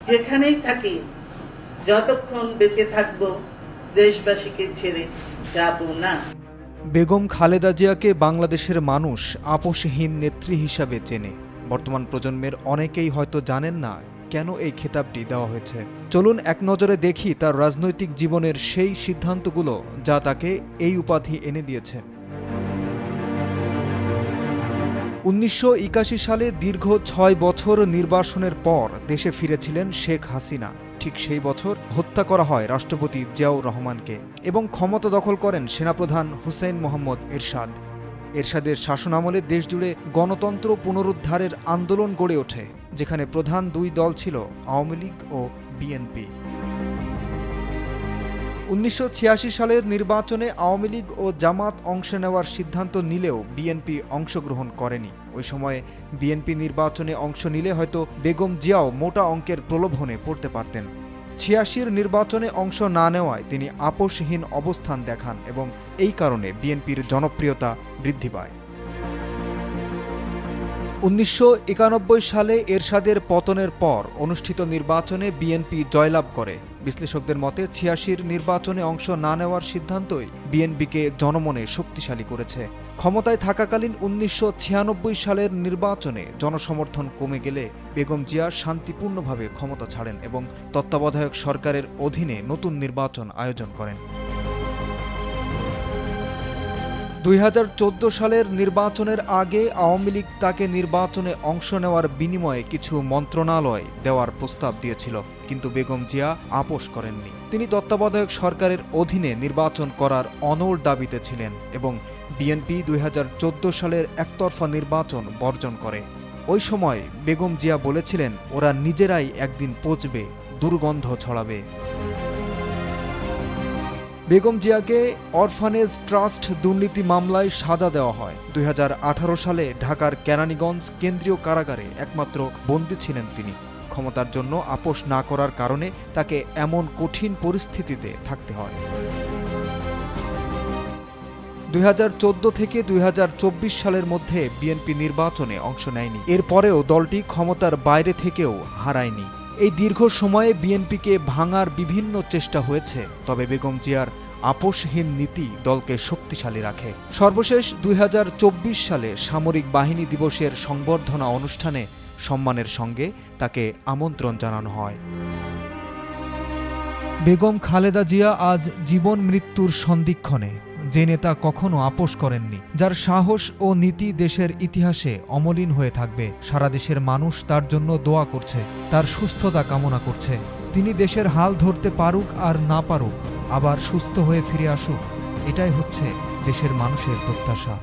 যেখানেই থাকি, যতক্ষণ বেঁচে থাকব, দেশবাসীকে ছেড়ে যাব না। বেগম খালেদা জিয়াকে বাংলাদেশের মানুষ আপোষহীন নেত্রী হিসাবে চেনে। বর্তমান প্রজন্মের অনেকেই হয়তো জানেন না কেন এই খেতাবটি দেওয়া হয়েছে। চলুন এক নজরে দেখি তার রাজনৈতিক জীবনের সেই সিদ্ধান্তগুলো যা তাকে এই উপাধি এনে দিয়েছে। ১৯৮১ সালে দীর্ঘ ৬ বছর নির্বাসনের পর দেশে ফিরেছিলেন শেখ হাসিনা। ঠিক সেই বছর হত্যা করা হয় রাষ্ট্রপতি জিয়াউর রহমানকে এবং ক্ষমতা দখল করেন সেনাপ্রধান হুসেইন মোহাম্মদ এরশাদ। এরশাদের শাসনামলে দেশজুড়ে গণতন্ত্র পুনরুদ্ধারের আন্দোলন গড়ে ওঠে, যেখানে প্রধান দুই দল ছিল আওয়ামী লীগ ও বিএনপি। ১৯৮৬ সালের নির্বাচনে আওয়ামী লীগ ও জামাত অংশ নেওয়ার সিদ্ধান্ত নিলেও বিএনপি অংশগ্রহণ করেনি। ওই সময়ে বিএনপি নির্বাচনে অংশ নিলে হয়তো বেগম জিয়াও মোটা অঙ্কের প্রলোভনে পড়তে পারতেন। ৮৬ নির্বাচনে অংশ না নেওয়ায় তিনি আপোষহীন অবস্থান দেখান এবং এই কারণে বিএনপির জনপ্রিয়তা বৃদ্ধি পায়। ১৯৯১ সালে এরশাদের পতনের পর অনুষ্ঠিত নির্বাচনে বিএনপি জয়লাভ করে। বিশ্লেষকদের মতে ৮৬ নির্বাচনে অংশ না নেওয়ার সিদ্ধান্তই বিএনপিকে জনমনে শক্তিশালী করেছে। ক্ষমতায় থাকাকালীন ১৯৯৬ সালের নির্বাচনে জনসমর্থন কমে গেলে বেগম জিয়া শান্তিপূর্ণভাবে ক্ষমতা ছাড়েন এবং তত্ত্বাবধায়ক সরকারের অধীনে নতুন নির্বাচন আয়োজন করেন। ২০১৪ সালের নির্বাচনের আগে আওয়ামী লীগ তাকে নির্বাচনে অংশ নেওয়ার বিনিময়ে কিছু মন্ত্রণালয় দেওয়ার প্রস্তাব দিয়েছিল, কিন্তু বেগম জিয়া আপোষ করেননি। তিনি তত্ত্বাবধায়ক সরকারের অধীনে নির্বাচন করার অনড় দাবিতে ছিলেন এবং বিএনপি ২০১৪ সালের একতরফা নির্বাচন বর্জন করে। ওই সময় বেগম জিয়া বলেছিলেন, ওরা নিজেরাই একদিন পচবে, দুর্গন্ধ ছড়াবে। বেগম জিয়াকে অরফানেজ ট্রাস্ট দুর্নীতি মামলায় সাজা দেওয়া হয়। ২০১৮ সালে ঢাকার কেরানীগঞ্জ কেন্দ্রীয় কারাগারে একমাত্র বন্দী ছিলেন তিনি। ক্ষমতার জন্য আপোষ না করার কারণে তাকে এমন কঠিন পরিস্থিতিতে থাকতে হয়। ২০১৪ থেকে ২০২৪ সালের মধ্যে বিএনপি নির্বাচনে অংশ নেয়নি। এরপরেও দলটি ক্ষমতার বাইরে থেকেও হারায়নি। এই দীর্ঘ সময়ে বিএনপিকে ভাঙার বিভিন্ন চেষ্টা হয়েছে, তবে বেগম জিয়ার আপোষহীন নীতি দলকে শক্তিশালী রাখে। সর্বশেষ ২০২৪ সালে সামরিক বাহিনী দিবসের সংবর্ধনা অনুষ্ঠানে সম্মানের সঙ্গে তাকে আমন্ত্রণ জানানো হয়। বেগম খালেদা জিয়া আজ জীবন মৃত্যুর সন্ধিক্ষণে। যে নেতা কখনো আপোষ করেননি, যার সাহস ও নীতি দেশের ইতিহাসে অমলিন হয়ে থাকবে। সারা দেশের মানুষ তার জন্য দোয়া করছে, তার সুস্থতা কামনা করছে। তিনি দেশের হাল ধরতে পারুক আর না পারুক, আবার সুস্থ হয়ে ফিরে আসুক, এটাই হচ্ছে দেশের মানুষের প্রত্যাশা।